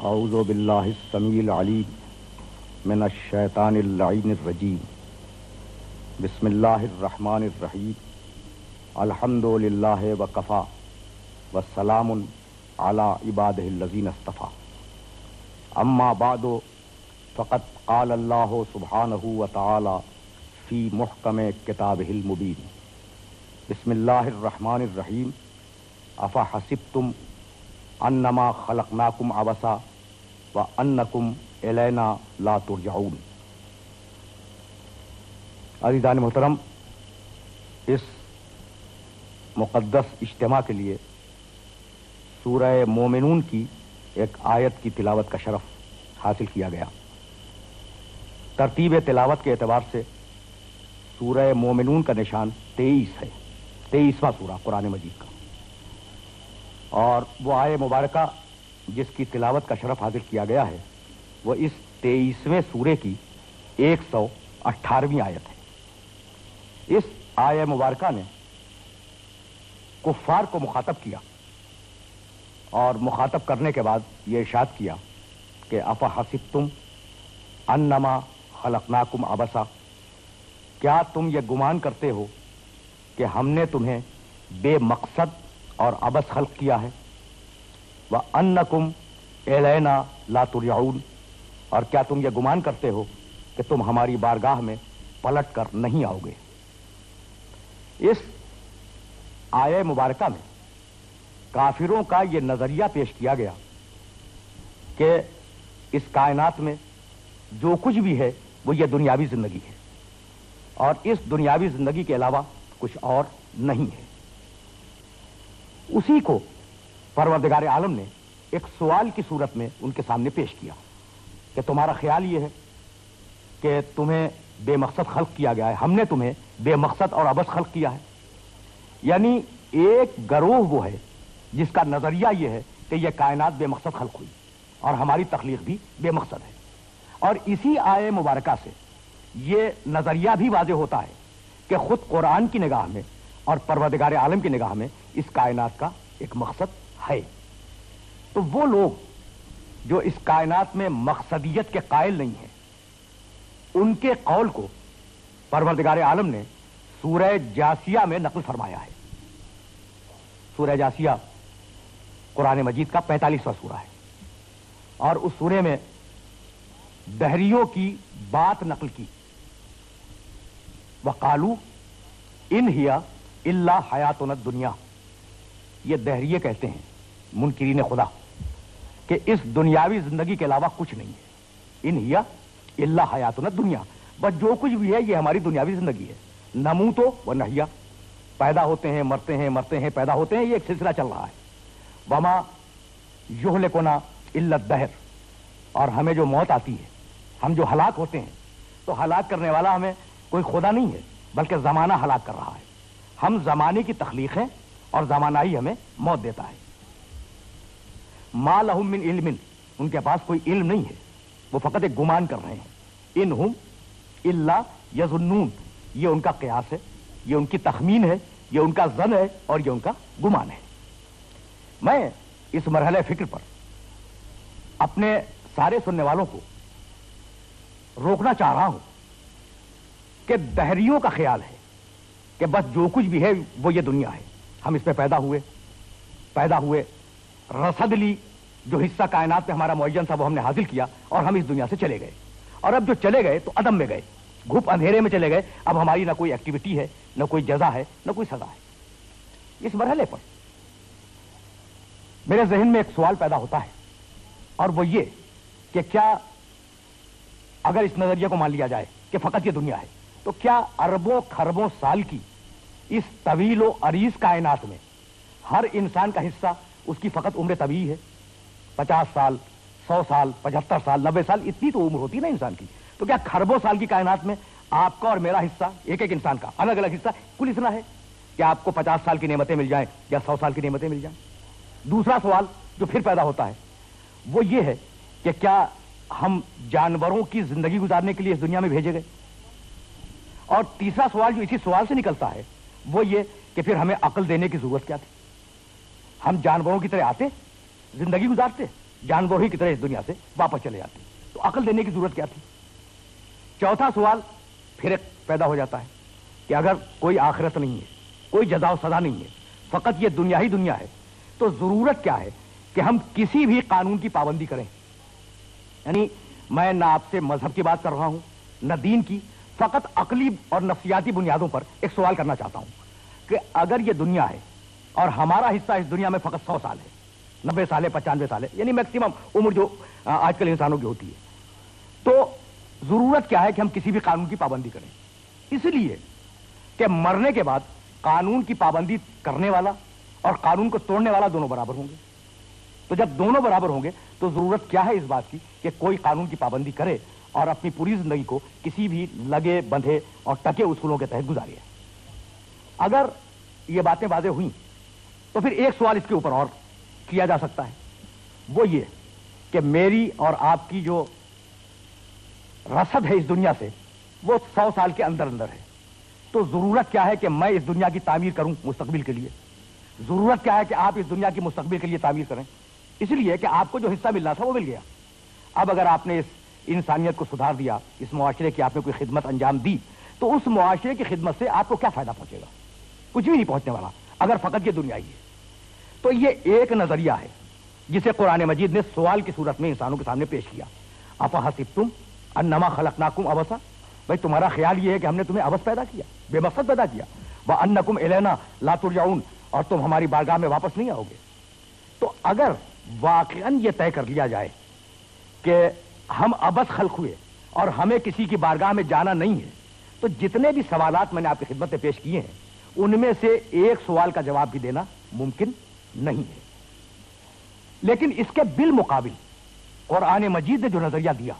اعوذ باللہ السمیع العلیم من الشیطان اللعین الرجیم بسم اللہ الرحمن الرحیم الحمد للہ وکفا والسلام علی عبادہ الذین اصطفی اما بعد فقد قال اللہ سبحانہ وتعالی فی محکم کتابہ المبین بسم اللہ الرحمن الرحیم افحسبتم انما خلقناکم عبثا وانکم الینا لا ترجعون۔ عزیزان محترم، اس مقدس اجتماع کے لیے سورہ مومنون کی ایک آیت کی تلاوت کا شرف حاصل کیا گیا۔ ترتیب تلاوت کے اعتبار سے سورہ مومنون کا نشان 23 ہے، 23واں سورہ قرآن مجید کا، اور وہ آیت مبارکہ جس کی تلاوت کا شرف حاصل کیا گیا ہے وہ اس 23ویں سورے کی 118ویں آیت ہے۔ اس آیت مبارکہ نے کفار کو مخاطب کیا اور مخاطب کرنے کے بعد یہ ارشاد کیا کہ افحسبتم انما خلقناکم عبثا، کیا تم یہ گمان کرتے ہو کہ ہم نے تمہیں بے مقصد اور عبث خلق کیا ہے؟ وَأَنَّكُمْ إِلَيْنَا لَا تُرْجَعُونَ، اور کیا تم یہ گمان کرتے ہو کہ تم ہماری بارگاہ میں پلٹ کر نہیں آؤ گے؟ اس آیہ مبارکہ میں کافروں کا یہ نظریہ پیش کیا گیا کہ اس کائنات میں جو کچھ بھی ہے وہ یہ دنیاوی زندگی ہے اور اس دنیاوی زندگی کے علاوہ کچھ اور نہیں ہے۔ اسی کو پروردگار عالم نے ایک سوال کی صورت میں ان کے سامنے پیش کیا کہ تمہارا خیال یہ ہے کہ تمہیں بے مقصد خلق کیا گیا ہے، ہم نے تمہیں بے مقصد اور عبث خلق کیا ہے؟ یعنی ایک گروہ وہ ہے جس کا نظریہ یہ ہے کہ یہ کائنات بے مقصد خلق ہوئی اور ہماری تخلیق بھی بے مقصد ہے، اور اسی آیہ مبارکہ سے یہ نظریہ بھی واضح ہوتا ہے کہ خود قرآن کی نگاہ میں اور پروردگار عالم کی نگاہ میں اس کائنات کا ایک مقصد ہے۔ تو وہ لوگ جو اس کائنات میں مقصدیت کے قائل نہیں ہیں، ان کے قول کو پروردگار عالم نے سورہ جاسیہ میں نقل فرمایا ہے۔ سورہ جاسیہ قرآن مجید کا 45واں سورہ ہے، اور اس سورے میں دہریوں کی بات نقل کی۔ وقالوا ان ہی الا حیاتنا الدنیا، یہ دہریے کہتے ہیں منکرین خدا کہ اس دنیاوی زندگی کے علاوہ کچھ نہیں ہے۔ ان ہی الا حیاتنا الدنیا، بس جو کچھ بھی ہے یہ ہماری دنیاوی زندگی ہے۔ نموت و نحیا، پیدا ہوتے ہیں مرتے ہیں، مرتے ہیں پیدا ہوتے ہیں، یہ ایک سلسلہ چل رہا ہے۔ وما یہلکنا الا الدہر، اور ہمیں جو موت آتی ہے، ہم جو ہلاک ہوتے ہیں، تو ہلاک کرنے والا ہمیں کوئی خدا نہیں ہے بلکہ زمانہ ہلاک کر رہا ہے۔ ہم زمانے کی تخلیق ہیں اور زمانہ ہی ہمیں موت دیتا ہے۔ ما لہم من علم، ان کے پاس کوئی علم نہیں ہے، وہ فقط ایک گمان کر رہے ہیں۔ ان ہم الا یظنون، یہ ان کا قیاس ہے، یہ ان کی تخمین ہے، یہ ان کا ظن ہے اور یہ ان کا گمان ہے۔ میں اس مرحلہ فکر پر اپنے سارے سننے والوں کو روکنا چاہ رہا ہوں کہ دہریوں کا خیال ہے کہ بس جو کچھ بھی ہے وہ یہ دنیا ہے، ہم اس پہ پیدا ہوئے، رصد لی، جو حصہ کائنات میں ہمارا معین تھا وہ ہم نے حاصل کیا اور ہم اس دنیا سے چلے گئے، اور اب جو چلے گئے تو عدم میں گئے، گھپ اندھیرے میں چلے گئے، اب ہماری نہ کوئی ایکٹیویٹی ہے، نہ کوئی جزا ہے، نہ کوئی سزا ہے۔ اس مرحلے پر میرے ذہن میں ایک سوال پیدا ہوتا ہے، اور وہ یہ کہ کیا اگر اس نظریے کو مان لیا جائے کہ فقط یہ دنیا ہے، تو کیا اربوں خربوں سال کی اس طویل و عریض کائنات میں ہر انسان کا حصہ اس کی فقط عمر طبیعی ہے؟ 50 سال، 100 سال، 75 سال، 90 سال، اتنی تو عمر ہوتی نا انسان کی، تو کیا خربوں سال کی کائنات میں آپ کا اور میرا حصہ، ایک ایک انسان کا الگ الگ حصہ کل اتنا ہے کہ آپ کو 50 سال کی نعمتیں مل جائیں یا 100 سال کی نعمتیں مل جائیں؟ دوسرا سوال جو پھر پیدا ہوتا ہے وہ یہ ہے کہ کیا ہم جانوروں کی زندگی گزارنے کے لیے اس دنیا میں بھیجے گئے؟ اور تیسرا سوال جو اسی سوال سے نکلتا ہے وہ یہ کہ پھر ہمیں عقل دینے کی ضرورت کیا تھی؟ ہم جانوروں کی طرح آتے، زندگی گزارتے، जानवर ही की तरह इस दुनिया से वापस चले जाते। तो अकल देने की जरूरत क्या थी? चौथा सवाल फिर एक पैदा हो जाता है कि अगर कोई आखिरत नहीं है, कोई जज़ा और सजा नहीं है, फकत ये दुनिया ही दुनिया है, तो जरूरत क्या है कि हम किसी भी कानून की पाबंदी करें? यानी मैं ना आपसे मजहब की बात कर रहा हूं, न दीन की, फकत अकली और नफ्सियाती बुनियादों पर एक सवाल करना चाहता हूं कि अगर ये दुनिया है और हमारा हिस्सा इस दुनिया में फकत 100 साल है, 90 साल है, 95 साल है, यानी मैक्सिमम उम्र जो आजकल इंसानों की होती है, तो जरूरत क्या है कि हम किसी भी कानून की पाबंदी करें? इसलिए कि मरने के बाद कानून की पाबंदी करने वाला और कानून को तोड़ने वाला दोनों बराबर होंगे। तो जब दोनों बराबर होंगे तो जरूरत क्या है इस बात की कि कोई कानून की पाबंदी करे और अपनी पूरी जिंदगी को किसी भी लगे बंधे और टके उसूलों के तहत गुजारे। अगर ये बातें वाज़ेह हुई तो फिर एक सवाल इसके ऊपर और किया जा सकता है, वो ये कि मेरी और आपकी जो रसद है इस दुनिया से वो 100 साल के अंदर अंदर है। तो जरूरत क्या है कि मैं इस दुनिया की तामीर करूं मुस्तकबिल के लिए? जरूरत क्या है कि आप इस दुनिया की मुस्तकबिल के लिए तामीर करें? इसलिए कि आपको जो हिस्सा मिल रहा था वो मिल गया। अब अगर आपने इस इंसानियत को सुधार दिया, इस मुआशरे की आपने कोई खिदमत अंजाम दी, तो उस मुआशरे की खिदमत से आपको क्या फायदा पहुंचेगा? कुछ भी नहीं पहुंचने वाला, अगर फकत ये दुनिया ही है। तो ये एक नजरिया है जिसे कुरान मजीद ने सवाल की सूरत में इंसानों के सामने पेश किया। अफहसिबतुम अन्नमा खलकनाकुम अबसा, भाई तुम्हारा ख्याल ये है कि हमने तुम्हें अबस पैदा किया, बेमकसद पैदा किया, व अन्नकुम इलैना ला तुरजाऊन, और तुम हमारी बारगाह में वापस नहीं आओगे। तो अगर वाकईन ये तय कर लिया जाए कि हम अबस खल्क हुए और हमें किसी की बारगाह में जाना नहीं है, तो जितने भी सवालात मैंने आपकी खिदमत में पेश किए हैं उनमें से एक सवाल का जवाब भी देना मुमकिन नहीं है। लेकिन इसके बिलमुकाबिल कुरान मजीद ने जो नजरिया दिया,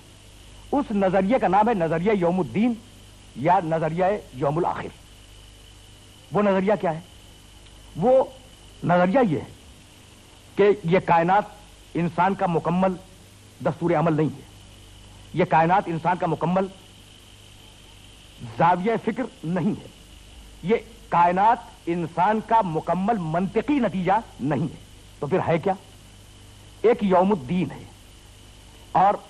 उस नजरिए का नाम है नजरिया यौमुद्दीन या नजरिया यौमुल आखिर। वो नजरिया क्या है? वो नजरिया ये है कि ये कायनात इंसान का मुकम्मल दस्तूर अमल नहीं है, ये कायनात इंसान का मुकम्मल जाविया फिक्र नहीं है, ये कायनात इंसान का मुकम्मल मंतिकी नतीजा नहीं है। तो फिर है क्या? एक यौमुद्दीन है, और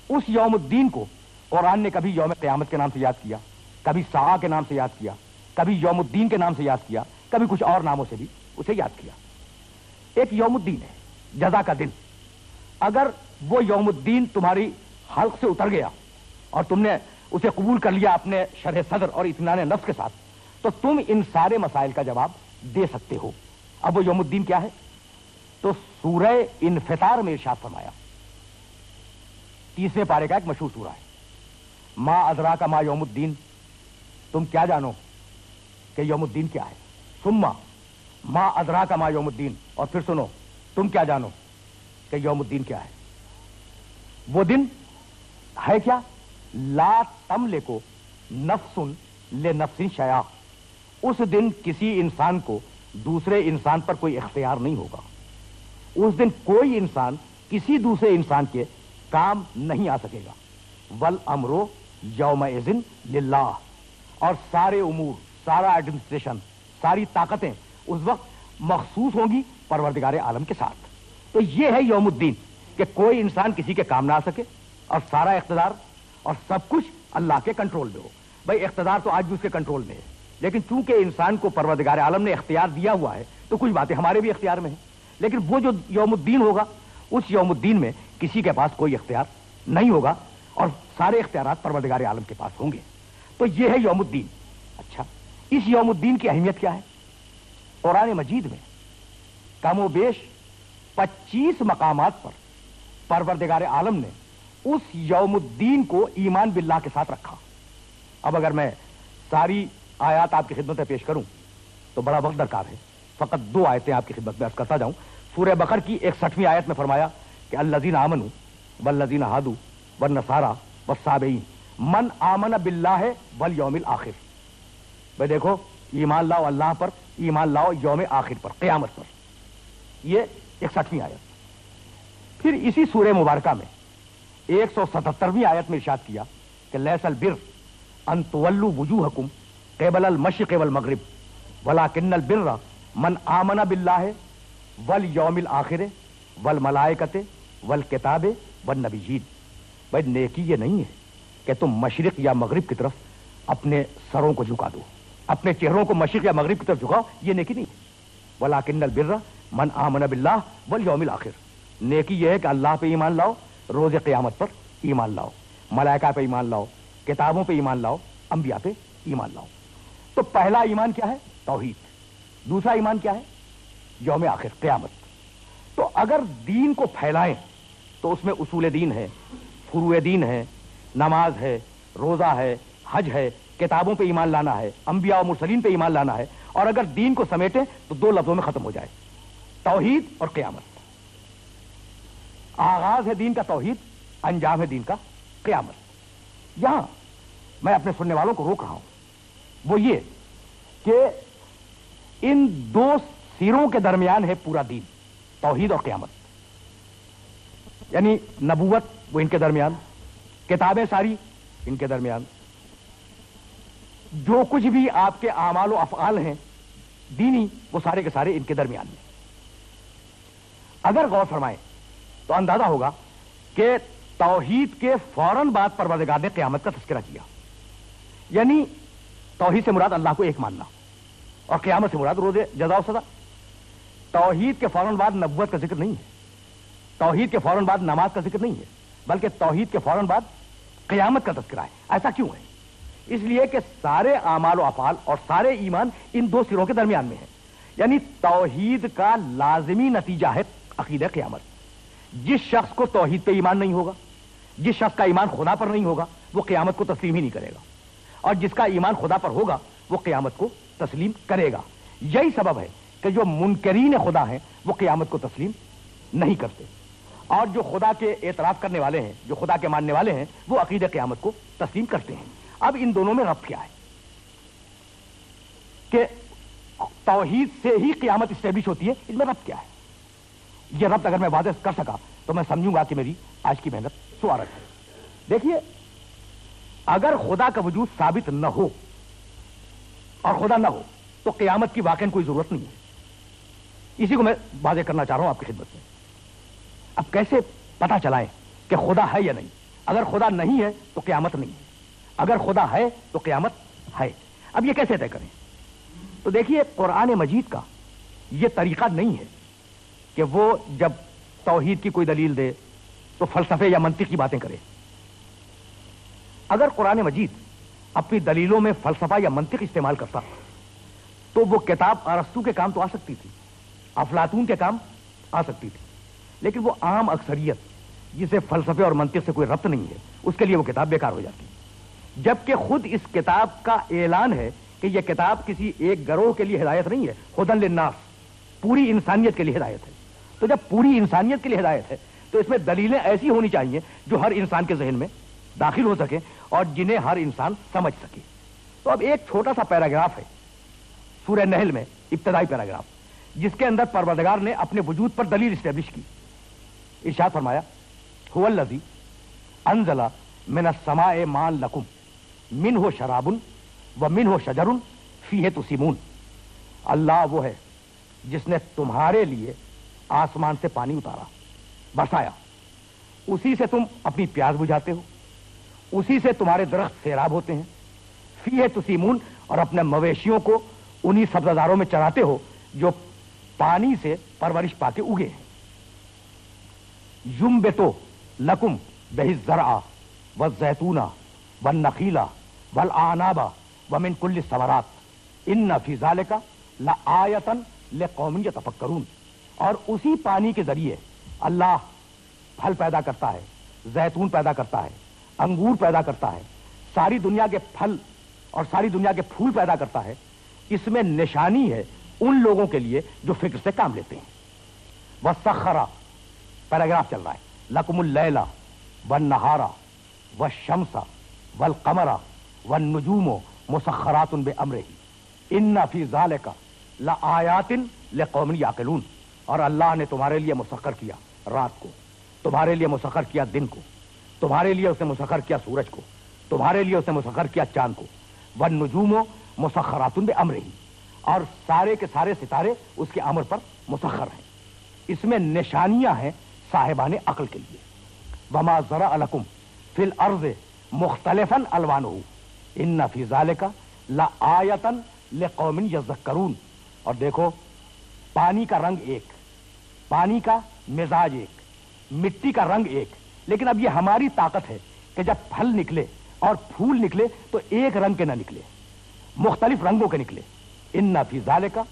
उस यौमुद्दीन को कुरान ने कभी यौम क़यामत के नाम से याद किया, कभी साआ के नाम से याद किया, कभी यौमुद्दीन के नाम से याद किया, कभी कुछ और नामों से भी उसे याद किया। एक यौमुद्दीन है, जजा का दिन। अगर वो यौमुद्दीन तुम्हारी हल्क से उतर गया और तुमने उसे कबूल कर लिया अपने शरह सदर और इत्मीनान नफ्स के साथ, तो तुम इन सारे मसाइल का जवाब दे सकते हो। अब वो यौमुद्दीन क्या है? तो सूरह इन्फितार में इरशाद फरमाया, 30वें पारे का एक मशहूर सूरा है, मा अदरा का मा यौमुद्दीन, तुम क्या जानो कि यौमुद्दीन क्या है? सुम्मा मा अदरा का मा यौमुद्दीन, और फिर सुनो तुम क्या जानो कि यौमुद्दीन क्या है? वो दिन है क्या? ला तमलिकु नफ्सुन ले नफ्सिन शया, उस दिन किसी इंसान को दूसरे इंसान पर कोई इख्तियार नहीं होगा। उस दिन कोई इंसान किसी दूसरे इंसान के काम नहीं आ सकेगा। वल अमरो यौमइज़िन लिल्लाह, और सारे उमूर, सारा एडमिनिस्ट्रेशन, सारी ताकतें उस वक्त मखसूस होंगी परवरदिगार आलम के साथ। तो ये है यौमुद्दीन कि कोई इंसान किसी के काम ना आ सके और सारा इख्तियार और सब कुछ अल्लाह के कंट्रोल में हो। भाई इख्तियार तो आज भी उसके कंट्रोल में है, लेकिन चूंकि इंसान को परवरदिगार आलम ने इख्तियार दिया हुआ है तो कुछ बातें हमारे भी इख्तियार में है। लेकिन वो जो यौमुद्दीन होगा, उस यौमुद्दीन में किसी के पास कोई इख्तियार नहीं होगा और सारे इख्तियारात परवरदिगार आलम के पास होंगे। तो ये है यौमुद्दीन। अच्छा, इस यौमुद्दीन की अहमियत क्या है? कुरान मजीद में कमोबेश 25 मकामात पर परवरदिगार आलम ने उस यौमुद्दीन को ईमान बिल्लाह के साथ रखा। अब अगर मैं सारी आयत आपकी खिदमत में पेश करूं तो बड़ा वक्त दरकार है, फकत 2 आयतें आपकी खिदमत में अर्ज करता जाऊं। सूरह बकर की 61वीं आयत में फरमाया कि अल्लज़ीना आमनू वल्लज़ीना हादू वन्नसारा वस्साबईन मन आमन बिल्लाह वल यौमिल आखिर। भाई देखो, ईमान लाओ अल्लाह पर, ईमान लाओ यौम आखिर पर, क़यामत पर। ये 61वीं आयत। फिर इसी सूरह मुबारका में 177वीं आयत में इरशाद किया कि लैसल बिर अन तुवल्लू वुजूहकुम क़िबलल मशरिक़ वल मग़रिब वलाकिन्नल बिर्रा मन आमन बिल्लाह वल यौमिल आखिर والملائکۃ والکتاب والنبیین. بھائی نیکی یہ نہیں ہے کہ تم مشرق یا مغرب کی طرف اپنے سروں کو جھکا دو، اپنے چہروں کو مشرق یا مغرب کی طرف جھکاؤ، یہ نیکی نہیں ہے. ولکن البر من آمن باللہ والیوم الآخر. نیکی یہ ہے کہ اللہ پہ ایمان لاؤ، روز قیامت پر ایمان لاؤ، ملائکہ پہ ایمان لاؤ، کتابوں پہ ایمان لاؤ، انبیاء پہ ایمان لاؤ. تو پہلا ایمان کیا ہے؟ توحید. دوسرا ایمان کیا ہے؟ یوم آخر، قیامت. تو اگر دین کو پھیلائیں تو اس میں اصول دین ہے، فروع دین ہے، نماز ہے، روزہ ہے، حج ہے، کتابوں پہ ایمان لانا ہے، انبیاء و مرسلین پہ ایمان لانا ہے. اور اگر دین کو سمیٹیں تو دو لفظوں میں ختم ہو جائے، توحید اور قیامت. آغاز ہے دین کا توحید، انجام ہے دین کا قیامت. یہاں میں اپنے سننے والوں کو روک رہا ہوں وہ یہ کہ ان دو سیروں کے درمیان ہے پورا دین، توحید اور قیامت. یعنی نبوت وہ ان کے درمیان، کتابیں ساری ان کے درمیان، جو کچھ بھی آپ کے اعمال و افعال ہیں دینی وہ سارے کے سارے ان کے درمیان میں. اگر غور فرمائیں تو اندازہ ہوگا کہ توحید کے فوراً بعد پروردگار نے قیامت کا تذکرہ کیا. یعنی توحید سے مراد اللہ کو ایک ماننا اور قیامت سے مراد روز جزا و سزا. توحید کے فوراً بعد نبوت کا ذکر نہیں ہے، توحید کے فوراً بعد نماز کا ذکر نہیں ہے، بلکہ توحید کے فوراً بعد قیامت کا تذکرہ ہے. ایسا کیوں ہے؟ اس لیے کہ سارے اعمال و افعال اور سارے ایمان ان دو سروں کے درمیان میں ہیں. یعنی توحید کا لازمی نتیجہ ہے عقیدہ قیامت. جس شخص کو توحید پہ ایمان نہیں ہوگا، جس شخص کا ایمان خدا پر نہیں ہوگا، وہ قیامت کو تسلیم ہی نہیں کرے گا. اور جس کا ایمان خدا پر ہوگا وہ قیامت کو تسلیم کرے گا. یہی سبب ہے کہ جو منکرین خدا ہیں وہ قیامت کو تسلیم نہیں کرتے، اور جو خدا کے اعتراف کرنے والے ہیں، جو خدا کے ماننے والے ہیں، وہ عقیدہ قیامت کو تسلیم کرتے ہیں. اب ان دونوں میں ربط کیا ہے کہ توحید سے ہی قیامت اسٹیبلش ہوتی ہے؟ ان میں ربط کیا ہے؟ یہ ربط اگر میں واضح کر سکا تو میں سمجھوں گا کہ میری آج کی محنت سوارت ہے. دیکھیے، اگر خدا کا وجود ثابت نہ ہو اور خدا نہ ہو تو قیامت کی واقعی کوئی ضرورت نہیں ہے. اسی کو میں واضح کرنا چاہ رہا ہوں آپ کی خدمت میں. اب کیسے پتہ چلائیں کہ خدا ہے یا نہیں؟ اگر خدا نہیں ہے تو قیامت نہیں ہے، اگر خدا ہے تو قیامت ہے. اب یہ کیسے طے کریں؟ تو دیکھیے، قرآن مجید کا یہ طریقہ نہیں ہے کہ وہ جب توحید کی کوئی دلیل دے تو فلسفے یا منطق کی باتیں کرے. اگر قرآن مجید اپنی دلیلوں میں فلسفہ یا منطق استعمال کرتا تو وہ کتاب ارسطو کے کام تو آ سکتی تھی، افلاطون کے کام آ سکتی تھی، لیکن وہ عام اکثریت جسے فلسفے اور منطق سے کوئی ربط نہیں ہے اس کے لیے وہ کتاب بیکار ہو جاتی. جبکہ خود اس کتاب کا اعلان ہے کہ یہ کتاب کسی ایک گروہ کے لیے ہدایت نہیں ہے، ہدی للناس، پوری انسانیت کے لیے ہدایت ہے. تو جب پوری انسانیت کے لیے ہدایت ہے تو اس میں دلیلیں ایسی ہونی چاہیے جو ہر انسان کے ذہن میں داخل ہو سکے اور جنہیں ہر انسان سمجھ سکے. تو اب ایک چھوٹا سا پیراگراف ہے سورہ نحل میں، ابتدائی پیراگراف، جس کے اندر پروردگار نے اپنے وجود پر دلیل اسٹیبلش کی. ارشاد فرمایا، هو الذی انزل من السماء ماء لکم منہ شراب ومنہ شجر فیہ تسیمون. اللہ وہ ہے جس نے تمہارے لیے آسمان سے پانی اتارا، برسایا، اسی سے تم اپنی پیاس بجھاتے ہو، اسی سے تمہارے درخت سیراب ہوتے ہیں. فیہ تسیمون، اور اپنے مویشیوں کو انہی سبززاروں میں چراتے ہو جو پانی سے پرورش پا کے اگے ہیں. ینبتو لکم بہ الزرع والزیتون والنخیل والاعناب ومن کل الثمرات ان فی ذلک لآیۃ لقوم یتفکرون. اور اسی پانی کے ذریعے اللہ پھل پیدا کرتا ہے، زیتون پیدا کرتا ہے، انگور پیدا کرتا ہے، ساری دنیا کے پھل اور ساری دنیا کے پھول پیدا کرتا ہے. اس میں نشانی ہے ان لوگوں کے لیے جو فکر سے کام لیتے ہیں. وسخر، پیراگراف چل رہا ہے، لکم اللیل والنہار والشمس والقمر والنجوم مسخرات بامرہ ان فی ذلک لآیات لقوم یعقلون. اور اللہ نے تمہارے لیے مسخر کیا رات کو، تمہارے لیے مسخر کیا دن کو، تمہارے لیے اس نے مسخر کیا سورج کو، تمہارے لیے اس نے مسخر کیا چاند کو. والنجوم مسخرات بامرہ، اور سارے کے سارے ستارے اس کے امر پر مسخر ہیں. इसमें निशानियां हैं साहिबान अक्ल के लिए। वमा ज़रा अलकुम फिल अर्ज़ मुख्तलिफन अलवानुहु इन्ना फी ज़ालिका ला आयतन लिक़ौमिन यज़क्करून। और देखो, पानी का रंग एक, पानी का मिजाज एक, मिट्टी का रंग एक, लेकिन अब ये हमारी ताकत है कि जब फल निकले और फूल निकले तो एक रंग के ना निकले, मुख्तलिफ रंगों के निकले। इन्ना फी ज़ालिका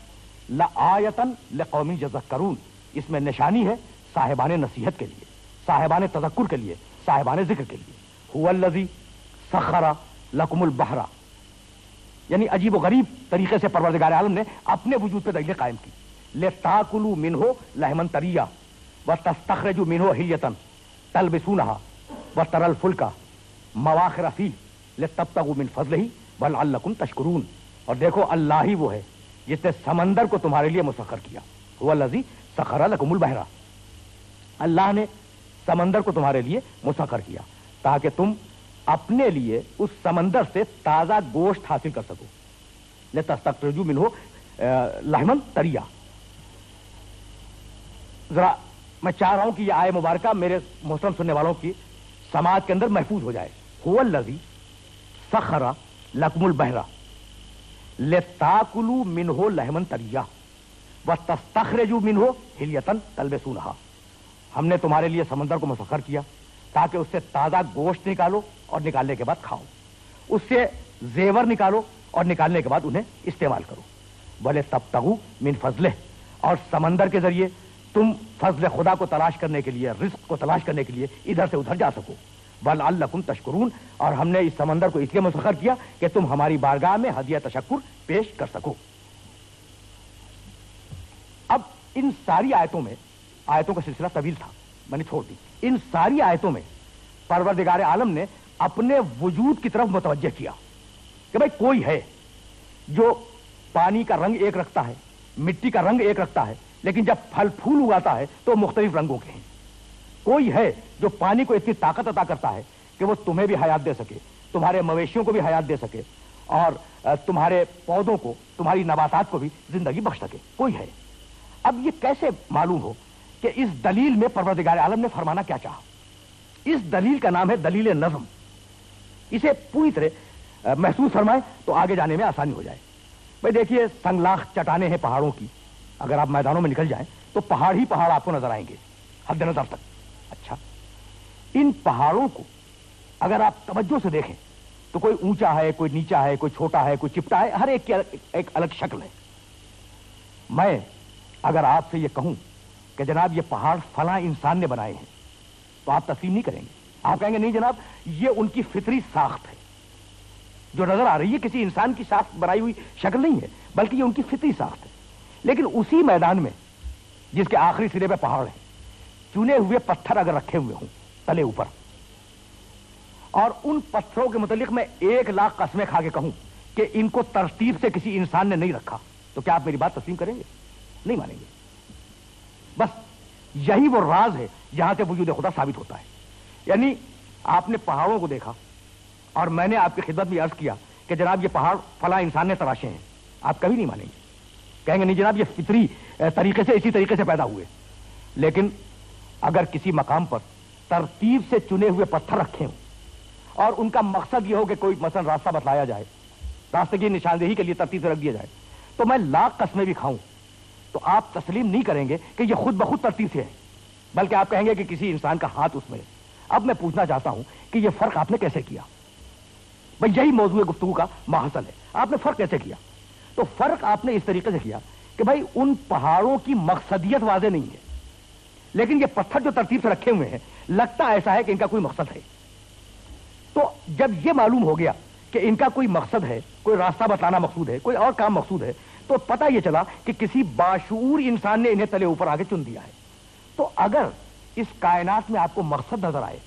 ला आयतन लिक़ौमिन यज़क्करून, इसमें निशानी है साहिबान नसीहत के लिए, साहिबान तज़क्कुर के लिए, साहिबान जिक्र के लिए। हुवल्लज़ी सख़रा लकुमुल बहरा, यानी अजीब व गरीब तरीके से परवरदिगार आलम ने अपने वजूद पे दलीलें कायम की। ले ताकुलू मिन्हो लहमन तरिया व तस्तखरजू मिन्हो हिल्यतन तलबिसूनहा व तरल फुल्का मवाखिर फीह ले तब्तगू मिन फज़लिही व लअल्लकुम तशकुरून। और देखो, अल्लाह ही वो है जिसने समंदर को तुम्हारे लिए मुसख्खर किया। हुवल्लज़ी सख़रा लकुमुल बहरा, अल्लाह ने समंदर को तुम्हारे लिए मुसख्खर किया ताकि तुम अपने लिए उस समंदर से ताजा गोश्त हासिल कर सको। ले तस्तखरजू मिन्हो लहमन तरिया। जरा मैं चाह रहा हूं कि यह आय मुबारका मेरे मोहतरम सुनने वालों की समाज के अंदर महफूज हो जाए। हुवल्लज़ी सख़रा लकुमुल बहरा ले ताकुलू मिन्हो लहमन तरिया व तस्तखरजू मिन्हो हिल्यतन तलबिसूनहा। हमने तुम्हारे लिए समंदर को मुसख्खर किया ताकि उससे ताजा गोश्त निकालो और निकालने के बाद खाओ, उससे जेवर निकालो और निकालने के बाद उन्हें इस्तेमाल करो। भले तब्तगू मिन फज़लिह, और समंदर के जरिए तुम फजल खुदा को तलाश करने के लिए, रिस्क को तलाश करने के लिए इधर से उधर जा सको। वलअल्लकुम तशकुरून, और हमने इस समंदर को इसलिए मुसख्खर किया कि तुम हमारी बारगाह में हदिया तशक्कुर पेश कर सको। अब इन सारी आयतों में, आयतों का सिलसिला तवील था, मैंने छोड़ दी। इन सारी आयतों में परवरदिगार आलम ने अपने वजूद की तरफ मुतवज्जह किया कि भाई कोई है जो पानी का रंग एक रखता है, मिट्टी का रंग एक रखता है, लेकिन जब फल फूल उगाता है तो मुख्तलिफ रंगों के हैं। कोई है जो पानी को इतनी ताकत अता करता है कि वो तुम्हें भी हयात दे सके, तुम्हारे मवेशियों को भी हयात दे सके, और तुम्हारे पौधों को, तुम्हारी नबातात को भी जिंदगी बख्श सके। कोई है। अब ये कैसे मालूम हो कि इस दलील में परवरदिगार आलम ने फरमाना क्या चाहा? इस दलील का नाम है दलील नज़म। इसे पूरी तरह महसूस फरमाए तो आगे जाने में आसानी हो जाए। भाई देखिए, संगलाख चट्टानें हैं पहाड़ों की, अगर आप मैदानों में निकल जाएं तो पहाड़ ही पहाड़ आपको नजर आएंगे हद नजर तक। अच्छा, इन पहाड़ों को अगर आप तवज्जो से देखें तो कोई ऊंचा है, कोई नीचा है, कोई छोटा है, कोई चिपटा है, हर एक की एक अलग शक्ल है। मैं अगर आपसे यह कहूं कि जनाब ये पहाड़ फला इंसान ने बनाए हैं तो आप तस्लीम नहीं करेंगे। आप कहेंगे नहीं जनाब, ये उनकी फितरी साख्त है, जो नजर आ रही है किसी इंसान की साख्त बनाई हुई शक्ल नहीं है, बल्कि ये उनकी फितरी साख्त है। लेकिन उसी मैदान में जिसके आखिरी सिरे पे पहाड़ है, चुने हुए पत्थर अगर रखे हुए हों तले ऊपर, और उन पत्थरों के मुतालिक मैं 1,00,000 कसमें खा के कहूं कि इनको तरतीब से किसी इंसान ने नहीं रखा, तो क्या आप मेरी बात तस्लीम करेंगे? नहीं मानेंगे। बस यही वो राज है जहां से वजूद खुदा साबित होता है। यानी आपने पहाड़ों को देखा और मैंने आपकी खिदमत में अर्ज किया कि जनाब ये पहाड़ फला इंसान ने तराशे हैं, आप कभी नहीं मानेंगे, कहेंगे नहीं जनाब ये फितरी तरीके से, इसी तरीके से पैदा हुए। लेकिन अगर किसी मकाम पर तरतीब से चुने हुए पत्थर रखे हों और उनका मकसद ये हो कि कोई मसलन रास्ता बतलाया जाए, रास्ते की निशानदेही के लिए तरतीब से रख दिया जाए, तो मैं 1,00,000 कसमें भी खाऊं तो आप तस्लीम नहीं करेंगे कि ये खुद ब खुद तरतीब से है, बल्कि आप कहेंगे कि किसी इंसान का हाथ उसमें है। अब मैं पूछना चाहता हूं कि ये फर्क आपने कैसे किया? भाई यही मौजूद गुफ्तगू का माहसल है, आपने फर्क कैसे किया? तो फर्क आपने इस तरीके से किया कि भाई उन पहाड़ों की मकसदियत वाज़ेह नहीं है, लेकिन ये पत्थर जो तरतीब से रखे हुए हैं लगता ऐसा है कि इनका कोई मकसद है। तो जब ये मालूम हो गया कि इनका कोई मकसद है, कोई रास्ता बताना मकसूद है, कोई और काम मकसूद है, तो पता यह चला कि किसी बाशऊर इंसान ने इन्हें तले ऊपर आगे चुन दिया है। तो अगर इस कायनात में आपको मकसद नजर आए,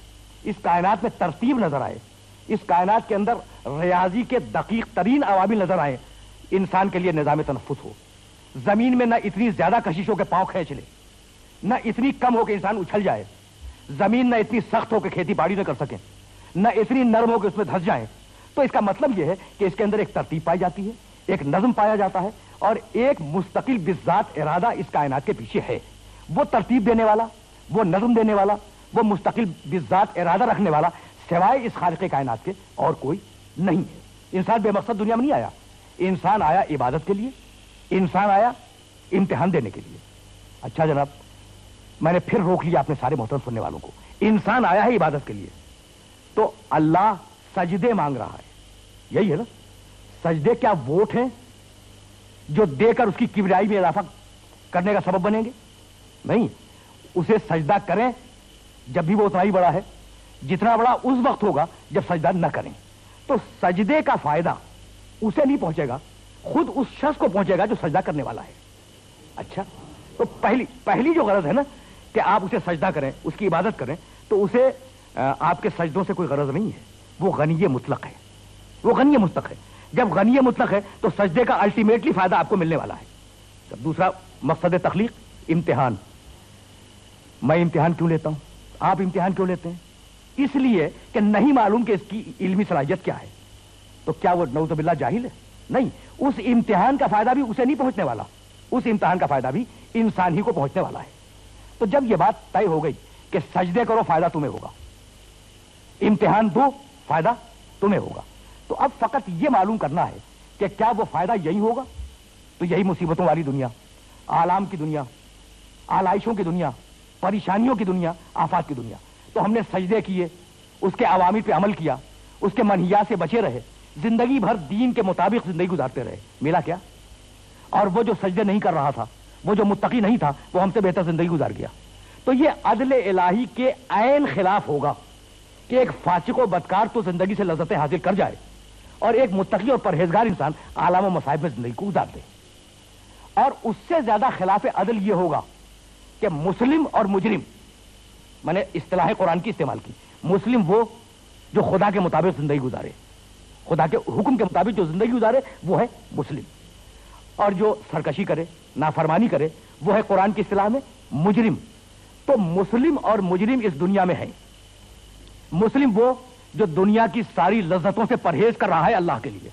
इस कायनात में तरतीब नजर आए, इस कायनात के अंदर रियाजी के दकीक तरीन अवामिल नजर आए, इंसान के लिए निजाम तनफ्फुस हो, जमीन में न इतनी ज्यादा कशिशों के पांव खींच ले, न इतनी कम हो कि इंसान उछल जाए, जमीन न इतनी सख्त हो कि खेती बाड़ी न कर सके, न इतनी नरम हो कि उसमें धंस जाए, तो इसका मतलब यह है कि इसके अंदर एक तरतीब पाई जाती है, एक नज्म पाया जाता है, और एक मुस्तकिल बिज़ात इरादा इस कायनात के पीछे है। वो तरतीब देने वाला, वो नज़्म देने वाला, वो मुस्तकिल बिज़ात इरादा रखने वाला सिवाय इस खालिक़े कायनात के और कोई नहीं है। इंसान बेमकसद दुनिया में नहीं आया, इंसान आया इबादत के लिए, इंसान आया इम्तिहान देने के लिए। अच्छा जनाब, मैंने फिर रोक लिया अपने सारे मोहतरम सुनने वालों को। इंसान आया है इबादत के लिए, तो अल्लाह सजदे मांग रहा है, यही है ना? सजदे क्या वोट हैं जो देकर उसकी किबरियाई में इजाफा करने का सबब बनेंगे? नहीं, उसे सजदा करें जब भी वो उतना ही बड़ा है जितना बड़ा उस वक्त होगा जब सजदा न करें। तो सजदे का फायदा उसे नहीं पहुंचेगा, खुद उस शख्स को पहुंचेगा जो सजदा करने वाला है। अच्छा, तो पहली जो गरज है ना कि आप उसे सजदा करें, उसकी इबादत करें, तो उसे आपके सजदों से कोई गरज नहीं है। वो गनी मुतलक है, वो गनी मुतलक है। जब गनी मुतलक है तो सजदे का अल्टीमेटली फायदा आपको मिलने वाला है। जब दूसरा मकसद तख्लीक, इम्तिहान। मैं इम्तिहान क्यों लेता हूं, आप इम्तिहान क्यों लेते हैं? इसलिए कि नहीं मालूम कि इसकी इल्मी सलाहियत क्या है। तो क्या वो नऊज़ुबिल्लाह जाहिल है? नहीं, उस इम्तिहान का फायदा भी उसे नहीं पहुंचने वाला, उस इम्तिहान का फायदा भी इंसान ही को पहुंचने वाला है। तो जब यह बात तय हो गई कि सजदे करो फायदा तुम्हें होगा, इम्तिहान दो फायदा तुम्हें होगा, तो अब फकत यह मालूम करना है कि क्या वो फायदा यही होगा? तो यही मुसीबतों वाली दुनिया, आलाम की दुनिया, आलाइशों की दुनिया, परेशानियों की दुनिया, आफात की दुनिया। तो हमने सजदे किए, उसके अवामिर पे अमल किया, उसके मनहियात से बचे रहे, जिंदगी भर दीन के मुताबिक जिंदगी गुजारते रहे, मिला क्या? और वो जो सजदे नहीं कर रहा था, वो जो मुत्तकी नहीं था, वो हमसे बेहतर जिंदगी गुजार गया। तो ये अदल इलाही के ऐन खिलाफ होगा कि एक फासिक व बदकार तो जिंदगी से लज्जतें हासिल कर जाए और एक मुत्तकी और परहेजगार इंसान आलाम व मसाइब में जिंदगी को गुजार दे। और उससे ज्यादा खिलाफ अदल ये होगा कि मुस्लिम और मुजरिम, मैंने इस्तिलाह कुरान की इस्तेमाल की, मुस्लिम वो जो खुदा के मुताबिक जिंदगी गुजारे, खुदा के हुक्म के मुताबिक जो जिंदगी गुजारे वो है मुस्लिम, और जो सरकशी करे, नाफरमानी करे, वो है कुरान की इस्तिलाह में मुजरिम। तो मुस्लिम और मुजरिम इस दुनिया में है। मुस्लिम वो जो दुनिया की सारी लज्जतों से परहेज कर रहा है अल्लाह के लिए,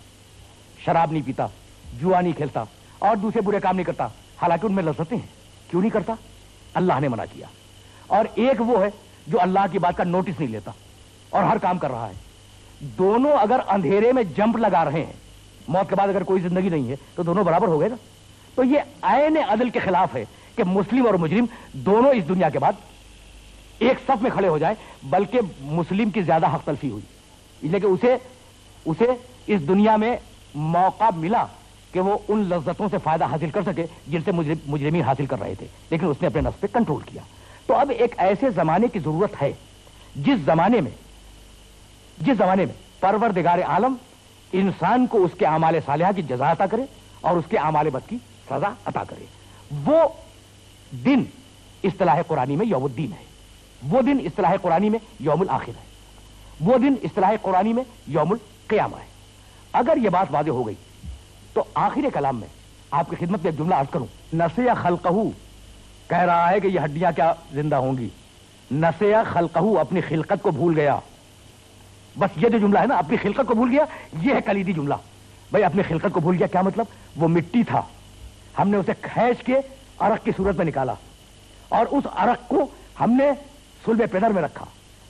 शराब नहीं पीता, जुआ नहीं खेलता और दूसरे बुरे काम नहीं करता, हालांकि उनमें लज्जतें हैं, क्यों नहीं करता? अल्लाह ने मना किया। और एक वो है जो अल्लाह की बात का नोटिस नहीं लेता और हर काम कर रहा है। दोनों अगर अंधेरे में जंप लगा रहे हैं, मौत के बाद अगर कोई जिंदगी नहीं है, तो दोनों बराबर हो गए ना। तो ये आईने अदल के खिलाफ है कि मुस्लिम और मुजरिम दोनों इस दुनिया के बाद एक सफ में खड़े हो जाए, बल्कि मुस्लिम की ज्यादा हक तलफी हुई, इसलिए कि उसे इस दुनिया में मौका मिला कि वो उन लज्जतों से फायदा हासिल कर सके जिनसे मुजरिमीन हासिल कर रहे थे, लेकिन उसने अपने नफ्स पे कंट्रोल किया। तो अब एक ऐसे जमाने की जरूरत है जिस जमाने में परवरदिगार आलम इंसान को उसके आमाल सालिहा की जज़ा अता करे और उसके आमाल बद की सजा अता करे। वो दिन इस्तिलाह कुरानी में यौमुद्दीन है, वो दिन इस्तिलाह कुरानी में यौमुल आखिर है, वो दिन इस्तिलाह कुरानी में यौमुल क़ियामा है। अगर यह बात वाज़ेह हो गई तो आखिर कलाम में आपकी खिदमत में एक जुमला अर्ज करूं। नसिया खल्कहू कह रहा है कि ये हड्डियां क्या जिंदा होंगी। नसिया खल्कहू, अपनी खिलकत को भूल गया। बस ये जो जुमला है ना, अपनी खिलकत को भूल गया, ये है कलीदी जुमला। भाई अपनी खिलकत को भूल गया क्या मतलब? वो मिट्टी था, हमने उसे खींच के अरक की सूरत में निकाला और उस अरक को हमने सुल्बे पेदर में रखा,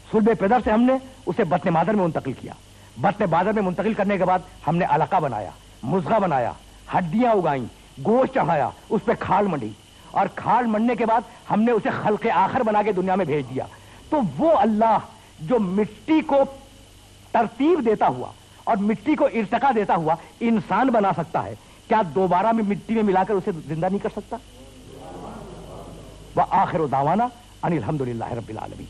सुल्बे पेदर से हमने उसे बत्न मादर में मुंतकिल किया, बत्न मादर में मुंतकिल करने के बाद हमने अलका बनाया, मुज़गा बनाया, हड्डियां उगाई, गोश्त चढ़ाया, उस पर खाल मंडी और खाल मंडने के बाद हमने उसे खल्क़े आखिर बना के दुनिया में भेज दिया। तो वो अल्लाह जो मिट्टी को तरतीब देता हुआ और मिट्टी को इर्तिका देता हुआ इंसान बना सकता है, क्या दोबारा में मिट्टी में मिलाकर उसे जिंदा नहीं कर सकता? व आखिर दावाना अनिल हम्दुलिल्लाहि रब्बिल आलमीन।